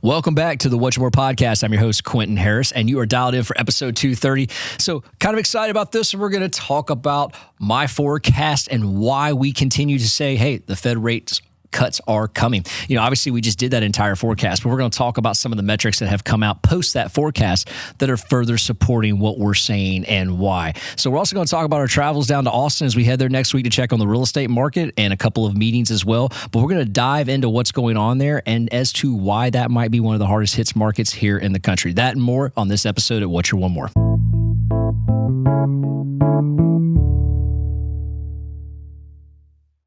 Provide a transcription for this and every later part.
Welcome back to the What You More podcast. I'm your host, Quinton Harris, and you are dialed in for episode 230. So kind of excited about this. We're going to talk about my forecast and why we continue to say, hey, the Fed rates cuts are coming. Obviously we just did that entire forecast, but we're going to talk about some of the metrics that have come out post that forecast that are further supporting what we're saying and why. So we're also going to talk about our travels down to Austin as we head there next week to check on the real estate market and a couple of meetings as well. But we're going to dive into what's going on there and as to why that might be one of the hardest hits markets here in the country. That and more on this episode at What's Your One More.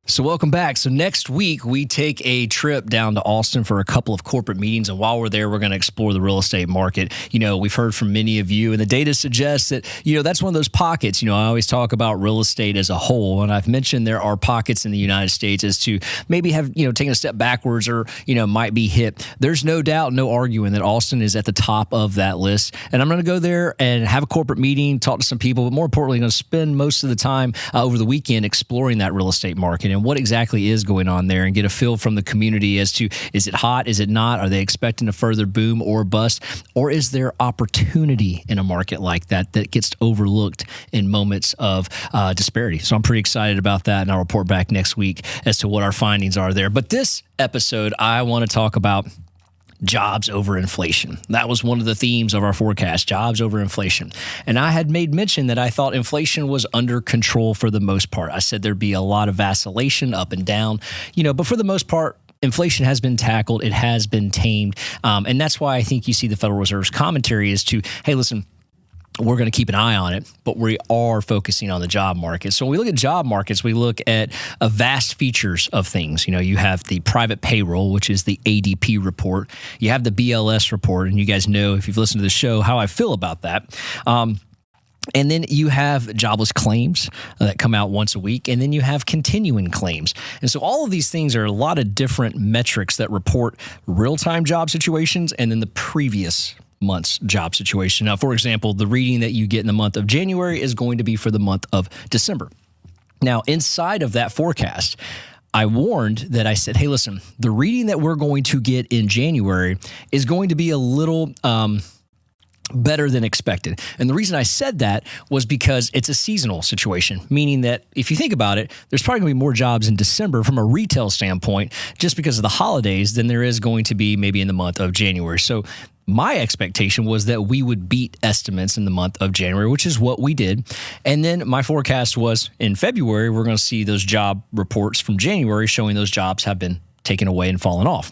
So welcome back. So next week, we take a trip down to Austin for a couple of corporate meetings. And while we're there, we're going to explore the real estate market. We've heard from many of you, and the data suggests that, that's one of those pockets. I always talk about real estate as a whole. And I've mentioned there are pockets in the United States as to maybe have, taken a step backwards or, might be hit. There's no doubt, no arguing that Austin is at the top of that list. And I'm going to go there and have a corporate meeting, talk to some people, but more importantly, I'm going to spend most of the time over the weekend exploring that real estate market and what exactly is going on there and get a feel from the community as to, is it hot? Is it not? Are they expecting a further boom or bust? Or is there opportunity in a market like that gets overlooked in moments of disparity? So I'm pretty excited about that, and I'll report back next week as to what our findings are there. But this episode, I want to talk about jobs over inflation. That was one of the themes of our forecast, jobs over inflation. And I had made mention that I thought inflation was under control for the most part. I said there'd be a lot of vacillation up and down, but for the most part, inflation has been tackled. It has been tamed. And that's why I think you see the Federal Reserve's commentary as to, hey, listen, we're going to keep an eye on it, but we are focusing on the job market. So when we look at job markets, we look at a vast features of things. You have the private payroll, which is the ADP report. You have the BLS report, and you guys know, if you've listened to the show, how I feel about that. And then you have jobless claims that come out once a week, and then you have continuing claims. And so all of these things are a lot of different metrics that report real-time job situations and then the previous month's job situation. Now, for example, the reading that you get in the month of January is going to be for the month of December. Now, inside of that forecast, I warned that I said, hey, listen, the reading that we're going to get in January is going to be a little better than expected. And the reason I said that was because it's a seasonal situation, meaning that if you think about it, there's probably going to be more jobs in December from a retail standpoint just because of the holidays than there is going to be maybe in the month of January. So my expectation was that we would beat estimates in the month of January, which is what we did. And then my forecast was in February, we're going to see those job reports from January showing those jobs have been taken away and fallen off.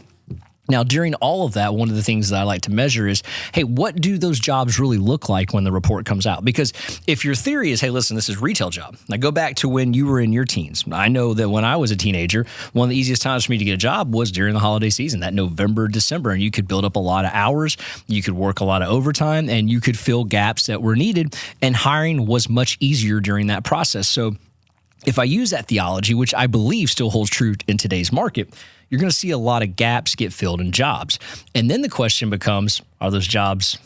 Now, during all of that, one of the things that I like to measure is, hey, what do those jobs really look like when the report comes out? Because if your theory is, hey, listen, this is retail job. Now, go back to when you were in your teens. I know that when I was a teenager, one of the easiest times for me to get a job was during the holiday season, that November, December, and you could build up a lot of hours, you could work a lot of overtime, and you could fill gaps that were needed, and hiring was much easier during that process. So if I use that theology, which I believe still holds true in today's market, you're going to see a lot of gaps get filled in jobs. And then the question becomes, are those jobs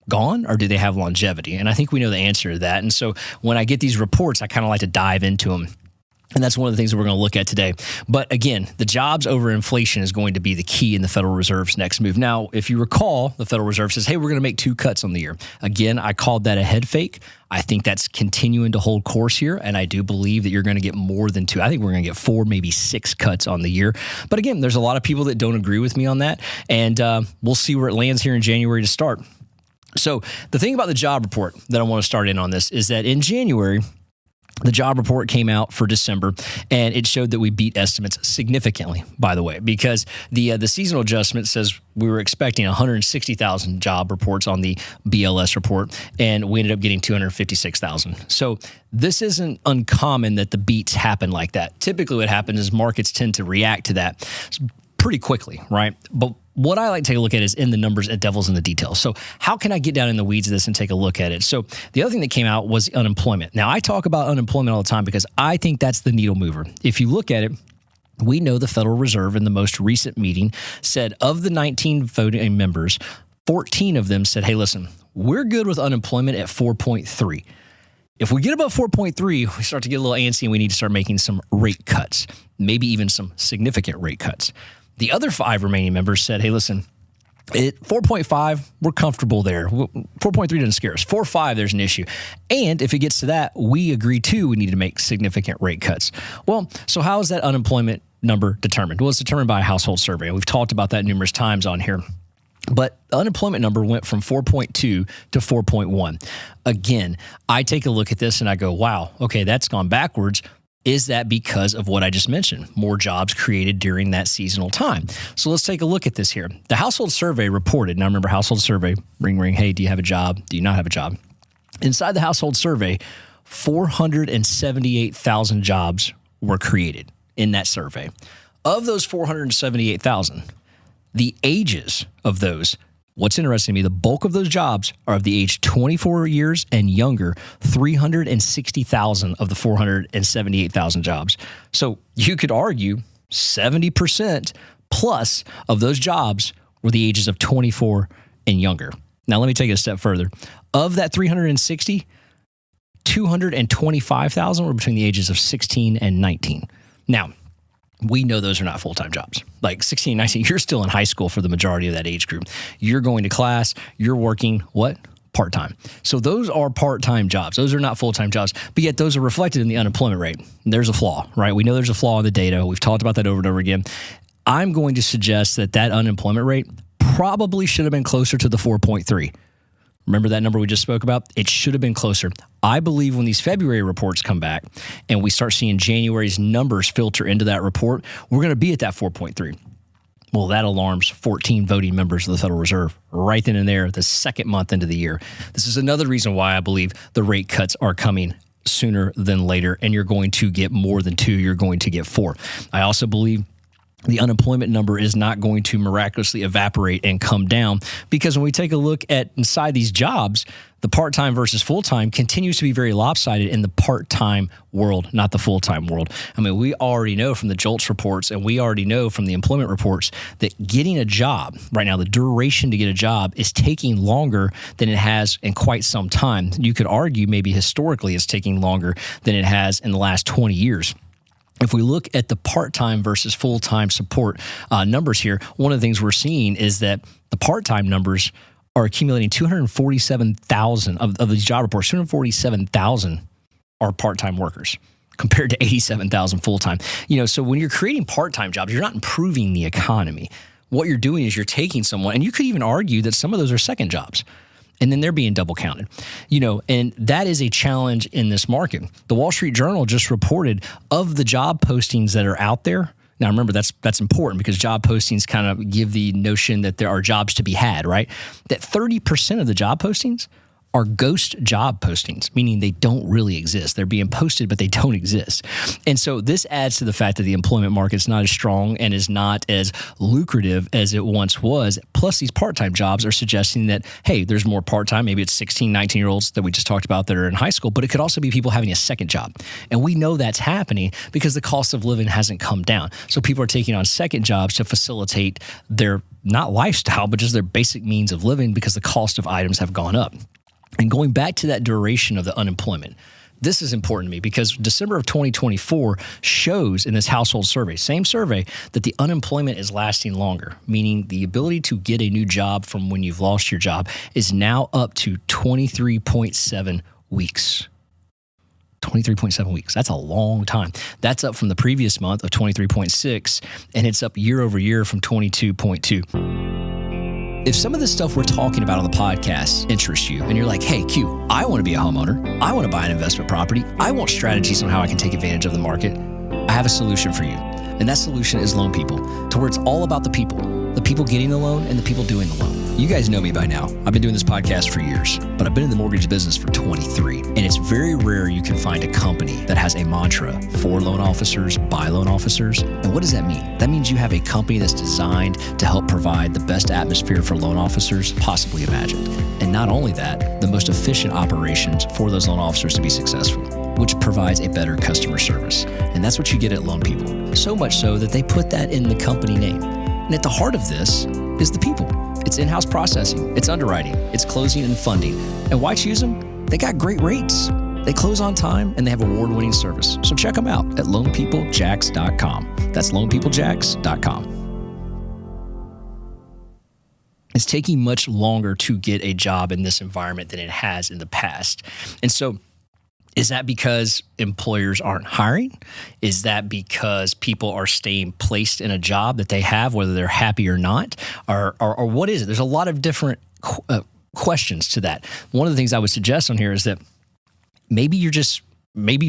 gone or do they have longevity? And I think we know the answer to that. And so when I get these reports, I kind of like to dive into them. And that's one of the things that we're going to look at today. But again, the jobs over inflation is going to be the key in the Federal Reserve's next move. Now, if you recall, the Federal Reserve says, hey, we're going to make 2 cuts on the year. Again, I called that a head fake. I think that's continuing to hold course here. And I do believe that you're going to get more than 2. I think we're going to get 4, maybe 6 cuts on the year. But again, there's a lot of people that don't agree with me on that. And we'll see where it lands here in January to start. So the thing about the job report that I want to start in on this is that in January, the job report came out for December, and it showed that we beat estimates significantly, by the way, because the seasonal adjustment says we were expecting 160,000 job reports on the BLS report, and we ended up getting 256,000. So this isn't uncommon that the beats happen like that. Typically what happens is markets tend to react to that pretty quickly, right? But what I like to take a look at is in the numbers and devil's in the details. So how can I get down in the weeds of this and take a look at it? So the other thing that came out was unemployment. Now, I talk about unemployment all the time because I think that's the needle mover. If you look at it, we know the Federal Reserve in the most recent meeting said of the 19 voting members, 14 of them said, hey, listen, we're good with unemployment at 4.3. If we get above 4.3, we start to get a little antsy and we need to start making some rate cuts, maybe even some significant rate cuts. The other 5 remaining members said, hey, listen, At 4.5, we're comfortable there. 4.3 doesn't scare us. 4.5, there's an issue. And if it gets to that, we agree too, we need to make significant rate cuts. Well, so how is that unemployment number determined? Well, it's determined by a household survey. We've talked about that numerous times on here. But the unemployment number went from 4.2 to 4.1. Again, I take a look at this and I go, wow, okay, that's gone backwards. Is that because of what I just mentioned? More jobs created during that seasonal time. So let's take a look at this here. The household survey reported, now remember household survey, ring, ring, hey, do you have a job? Do you not have a job? Inside the household survey, 478,000 jobs were created in that survey. Of those 478,000, the ages of those, what's interesting to me, the bulk of those jobs are of the age 24 years and younger, 360,000 of the 478,000 jobs. So you could argue 70% plus of those jobs were the ages of 24 and younger. Now, let me take it a step further. Of that 360, 225,000 were between the ages of 16 and 19. Now, we know those are not full-time jobs. Like 16, 19, you're still in high school for the majority of that age group. You're going to class, you're working, what? Part-time. So those are part-time jobs. Those are not full-time jobs, but yet those are reflected in the unemployment rate. There's a flaw, right? We know there's a flaw in the data. We've talked about that over and over again. I'm going to suggest that that unemployment rate probably should have been closer to the 4.3. Remember that number we just spoke about? It should have been closer. I believe when these February reports come back and we start seeing January's numbers filter into that report, we're going to be at that 4.3. Well, that alarms 14 voting members of the Federal Reserve right then and there, the second month into the year. This is another reason why I believe the rate cuts are coming sooner than later, and you're going to get more than 2, you're going to get 4. I also believe the unemployment number is not going to miraculously evaporate and come down, because when we take a look at inside these jobs, the part-time versus full-time continues to be very lopsided in the part-time world, not the full-time world. I mean, we already know from the JOLTS reports and we already know from the employment reports that getting a job right now, the duration to get a job is taking longer than it has in quite some time. You could argue maybe historically it's taking longer than it has in the last 20 years. If we look at the part-time versus full-time support numbers here, one of the things we're seeing is that the part-time numbers are accumulating 247,000 of these job reports. 247,000 are part-time workers compared to 87,000 full-time. So when you're creating part-time jobs, you're not improving the economy. What you're doing is you're taking someone, and you could even argue that some of those are second jobs, and then they're being double counted, and that is a challenge in this market. The Wall Street Journal just reported of the job postings that are out there. Now, remember, that's important because job postings kind of give the notion that there are jobs to be had, right? That 30% of the job postings are ghost job postings, meaning they don't really exist. They're being posted, but they don't exist. And so this adds to the fact that the employment market's not as strong and is not as lucrative as it once was. Plus, these part-time jobs are suggesting that, hey, there's more part-time. Maybe it's 16, 19-year-olds that we just talked about that are in high school, but it could also be people having a second job. And we know that's happening because the cost of living hasn't come down. So people are taking on second jobs to facilitate their, not lifestyle, but just their basic means of living because the cost of items have gone up. And going back to that duration of the unemployment, this is important to me because December of 2024 shows in this household survey, same survey, that the unemployment is lasting longer, meaning the ability to get a new job from when you've lost your job is now up to 23.7 weeks. 23.7 weeks. That's a long time. That's up from the previous month of 23.6, and it's up year over year from 22.2. If some of the stuff we're talking about on the podcast interests you and you're like, hey, Q, I want to be a homeowner. I want to buy an investment property. I want strategies on how I can take advantage of the market. I have a solution for you. And that solution is Loan People, to where it's all about the people getting the loan and the people doing the loan. You guys know me by now. I've been doing this podcast for years, but I've been in the mortgage business for 23. And it's very rare you can find a company that has a mantra for loan officers, by loan officers. And what does that mean? That means you have a company that's designed to help provide the best atmosphere for loan officers possibly imagined. And not only that, the most efficient operations for those loan officers to be successful, which provides a better customer service. And that's what you get at Loan People. So much so that they put that in the company name. And at the heart of this is the people. It's in-house processing, it's underwriting, it's closing and funding. And why choose them? They got great rates. They close on time and they have award-winning service. So check them out at loanpeoplejax.com. That's loanpeoplejax.com. It's taking much longer to get a job in this environment than it has in the past. And so is that because employers aren't hiring? Is that because people are staying placed in a job that they have, whether they're happy or not? Or what is it? There's a lot of different questions to that. One of the things I would suggest on here is that maybe you're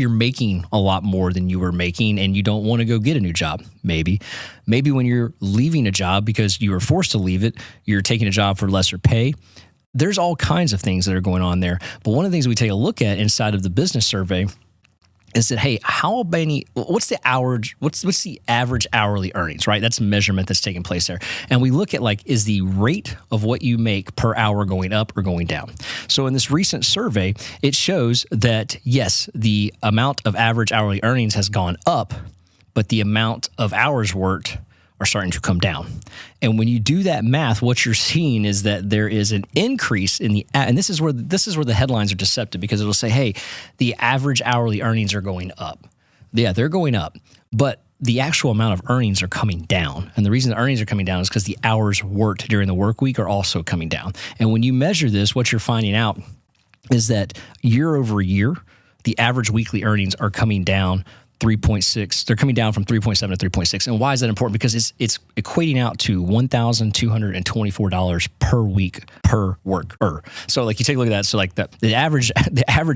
making a lot more than you were making and you don't want to go get a new job. Maybe when you're leaving a job because you were forced to leave it, you're taking a job for lesser pay. There's all kinds of things that are going on there. But one of the things we take a look at inside of the business survey is that, hey, what's the average hourly earnings, right? That's a measurement that's taking place there. And we look at is the rate of what you make per hour going up or going down? So in this recent survey, it shows that, yes, the amount of average hourly earnings has gone up, but the amount of hours worked are starting to come down. And when you do that math, what you're seeing is that there is an increase in and this is where the headlines are deceptive, because it'll say, hey, the average hourly earnings are going up. Yeah, they're going up, but the actual amount of earnings are coming down. And the reason the earnings are coming down is because the hours worked during the work week are also coming down. And when you measure this, what you're finding out is that year over year, the average weekly earnings are coming down 3.6. They're coming down from 3.7 to 3.6. And why is that important? Because it's equating out to $1,224 per week per worker. So you take a look at that. So the average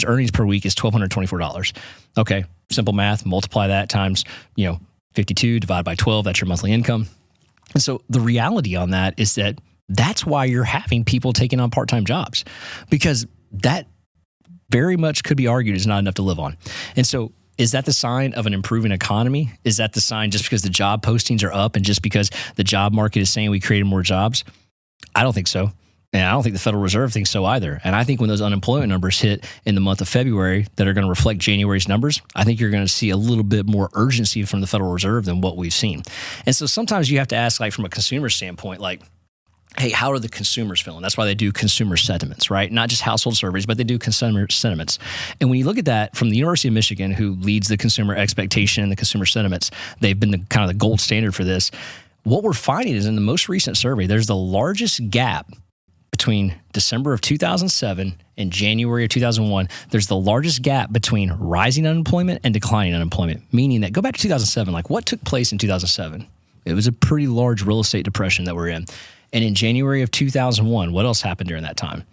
earnings per week is $1,224. Okay, simple math. Multiply that times 52 divided by 12. That's your monthly income. And so the reality on that is that that's why you're having people taking on part-time jobs, because that very much could be argued is not enough to live on. And so is that the sign of an improving economy? Is that the sign just because the job postings are up and just because the job market is saying we created more jobs? I don't think so. And I don't think the Federal Reserve thinks so either. And I think when those unemployment numbers hit in the month of February that are going to reflect January's numbers, I think you're going to see a little bit more urgency from the Federal Reserve than what we've seen. And so sometimes you have to ask, from a consumer standpoint, hey, how are the consumers feeling? That's why they do consumer sentiments, right? Not just household surveys, but they do consumer sentiments. And when you look at that from the University of Michigan, who leads the consumer expectation and the consumer sentiments, they've been the gold standard for this. What we're finding is in the most recent survey, there's the largest gap between December of 2007 and January of 2001. There's the largest gap between rising unemployment and declining unemployment, meaning that go back to 2007, what took place in 2007? It was a pretty large real estate depression that we're in. And in January of 2001, what else happened during that time?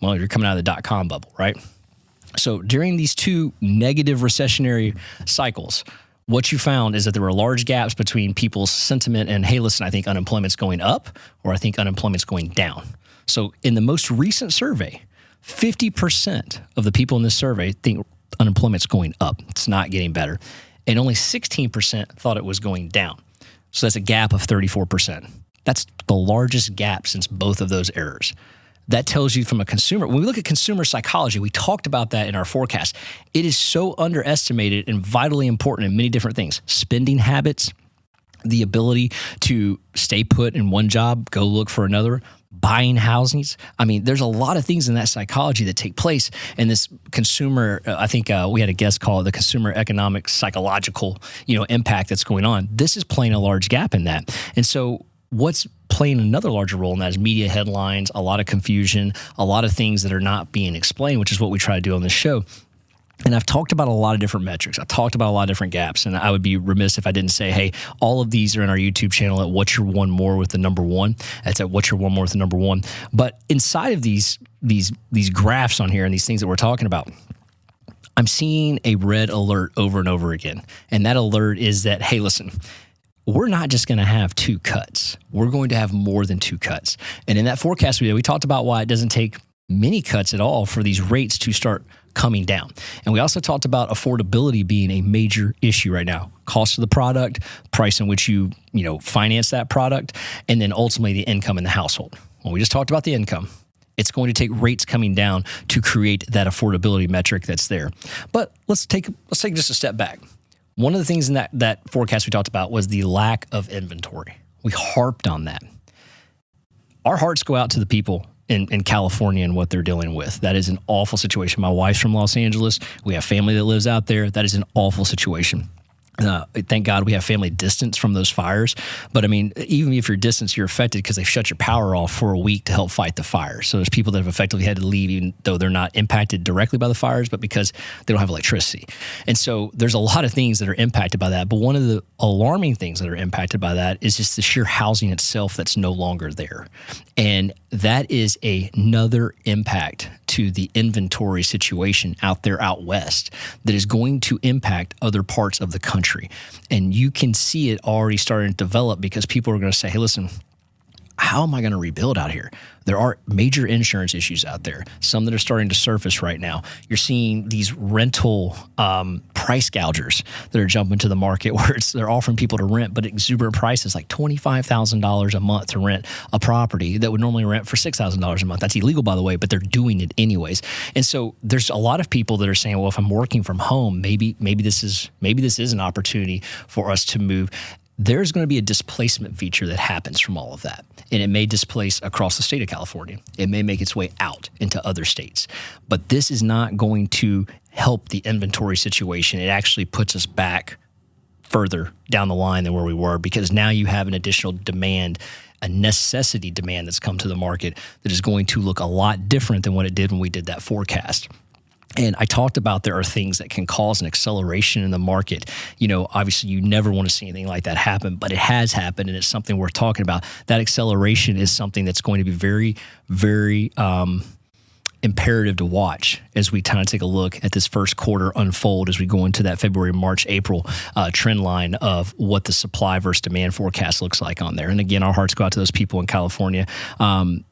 Well, you're coming out of the dot-com bubble, right? So during these two negative recessionary cycles, what you found is that there were large gaps between people's sentiment and, hey, listen, I think unemployment's going up or I think unemployment's going down. So in the most recent survey, 50% of the people in this survey think unemployment's going up. It's not getting better. And only 16% thought it was going down. So that's a gap of 34%. That's the largest gap since both of those errors. That tells you from a consumer, when we look at consumer psychology, we talked about that in our forecast. It is so underestimated and vitally important in many different things. Spending habits, the ability to stay put in one job, go look for another, buying housings. I mean, there's a lot of things in that psychology that take place in this consumer. I think we had a guest call it the consumer economic psychological, impact that's going on. This is playing a large gap in that. And so what's playing another larger role in that is media headlines, a lot of confusion, a lot of things that are not being explained, which is what we try to do on this show. And I've talked about a lot of different metrics. I've talked about a lot of different gaps. And I would be remiss if I didn't say, hey, all of these are in our YouTube channel at What's Your One More with the number one. That's at What's Your One More with the number one. But inside of these graphs on here and these things that we're talking about, I'm seeing a red alert over and over again. And that alert is that, hey, listen, we're not just going to have two cuts. We're going to have more than two cuts. And in that forecast video, we talked about why it doesn't take many cuts at all for these rates to start coming down. And we also talked about affordability being a major issue right now. Cost of the product, price in which you finance that product, and then ultimately the income in the household. Well, we just talked about the income. It's going to take rates coming down to create that affordability metric that's there. But let's take just a step back. One of the things in that forecast we talked about was the lack of inventory. We harped on that. Our hearts go out to the people in California and what they're dealing with. That is an awful situation. My wife's from Los Angeles. We have family that lives out there. That is an awful situation. Thank God we have family distance from those fires. But I mean, even if you're distant, you're affected because they shut your power off for a week to help fight the fires. So there's people that have effectively had to leave, even though they're not impacted directly by the fires, but because they don't have electricity. And so there's a lot of things that are impacted by that. But one of the alarming things that are impacted by that is just the sheer housing itself that's no longer there. And that is another impact to the inventory situation out there out west that is going to impact other parts of the country. And you can see it already starting to develop because people are going to say, hey, listen, how am I going to rebuild out here? There are major insurance issues out there, some that are starting to surface right now. You're seeing these rental price gougers that are jumping to the market where they're offering people to rent, but exuberant prices like $25,000 a month to rent a property that would normally rent for $6,000 a month. That's illegal, by the way, but they're doing it anyways. And so there's a lot of people that are saying, well, if I'm working from home, maybe this is an opportunity for us to move. There's going to be a displacement feature that happens from all of that. And it may displace across the state of California. It may make its way out into other states. But this is not going to help the inventory situation. It actually puts us back further down the line than where we were, because now you have an additional demand, a necessity demand that's come to the market that is going to look a lot different than what it did when we did that forecast. And I talked about there are things that can cause an acceleration in the market. You know, obviously you never want to see anything like that happen, but it has happened, and it's something worth talking about. That acceleration is something that's going to be very, very imperative to watch as we kind of take a look at this first quarter unfold as we go into that February, March, April trend line of what the supply versus demand forecast looks like on there. And again, our hearts go out to those people in California.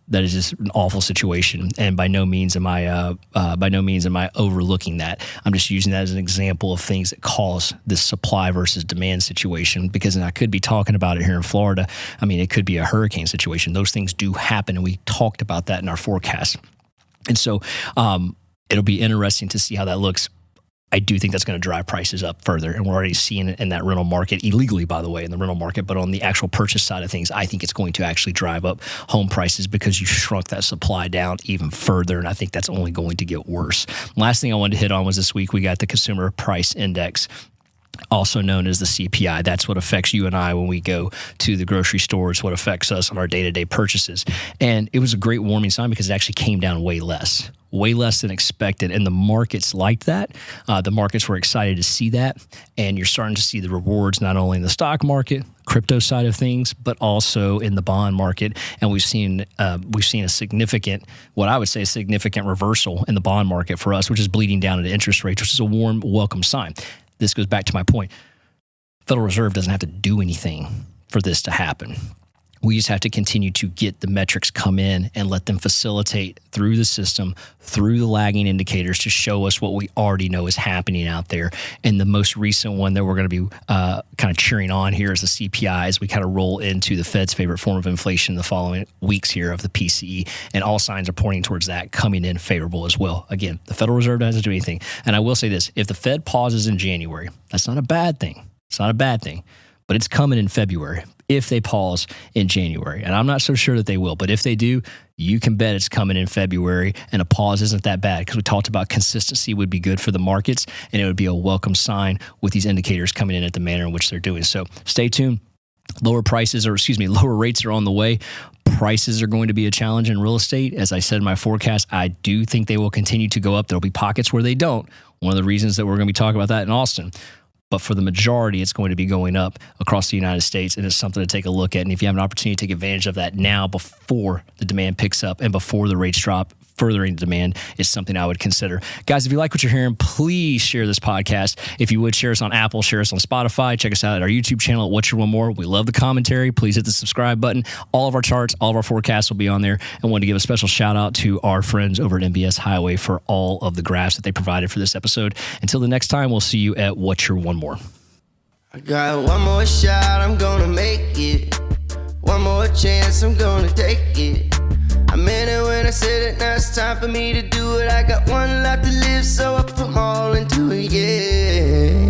That is just an awful situation, and by no means am I overlooking that. I'm just using that as an example of things that cause this supply versus demand situation. Because, and I could be talking about it here in Florida. I mean, it could be a hurricane situation. Those things do happen, and we talked about that in our forecast. And so it'll be interesting to see how that looks. I do think that's going to drive prices up further, and we're already seeing it in that rental market, illegally, by the way, in the rental market. But on the actual purchase side of things, I think it's going to actually drive up home prices because you shrunk that supply down even further, and I think that's only going to get worse. Last thing I wanted to hit on was this week we got the Consumer Price Index, also known as the CPI. That's what affects you and I when we go to the grocery store. It's what affects us on our day-to-day purchases. And it was a great warming sign because it actually came down way less than expected. And the markets liked that. The markets were excited to see that. And you're starting to see the rewards not only in the stock market, crypto side of things, but also in the bond market. And we've seen a significant, what I would say, a significant reversal in the bond market for us, which is bleeding down into interest rates, which is a warm, welcome sign. This goes back to my point. Federal Reserve doesn't have to do anything for this to happen. We just have to continue to get the metrics come in and let them facilitate through the system, through the lagging indicators to show us what we already know is happening out there. And the most recent one that we're going to be kind of cheering on here is the CPI as we kind of roll into the Fed's favorite form of inflation in the following weeks here of the PCE. And all signs are pointing towards that coming in favorable as well. Again, the Federal Reserve doesn't do anything. And I will say this, if the Fed pauses in January, that's not a bad thing. It's not a bad thing, but it's coming in February if they pause in January. And I'm not so sure that they will, but if they do, you can bet it's coming in February, and a pause isn't that bad because we talked about consistency would be good for the markets, and it would be a welcome sign with these indicators coming in at the manner in which they're doing. So stay tuned. Lower rates are on the way. Prices are going to be a challenge in real estate. As I said in my forecast, I do think they will continue to go up. There'll be pockets where they don't. One of the reasons that we're going to be talking about that in Austin. But for the majority, it's going to be going up across the United States, and it's something to take a look at. And if you have an opportunity to take advantage of that now before the demand picks up and before the rates drop, furthering demand is something I would consider. Guys, if you like what you're hearing, please share this podcast. If you would, share us on Apple, share us on Spotify, check us out at our YouTube channel at What's Your One More. We love the commentary. Please hit the subscribe button. All of our charts, all of our forecasts will be on there. And want to give a special shout out to our friends over at MBS Highway for all of the graphs that they provided for this episode. Until the next time, we'll see you at What's Your One More. I got one more shot, I'm gonna make it. One more chance, I'm gonna take it. I meant it when I said it, now it's time for me to do it. I got one life to live, so I put my all into it, yeah.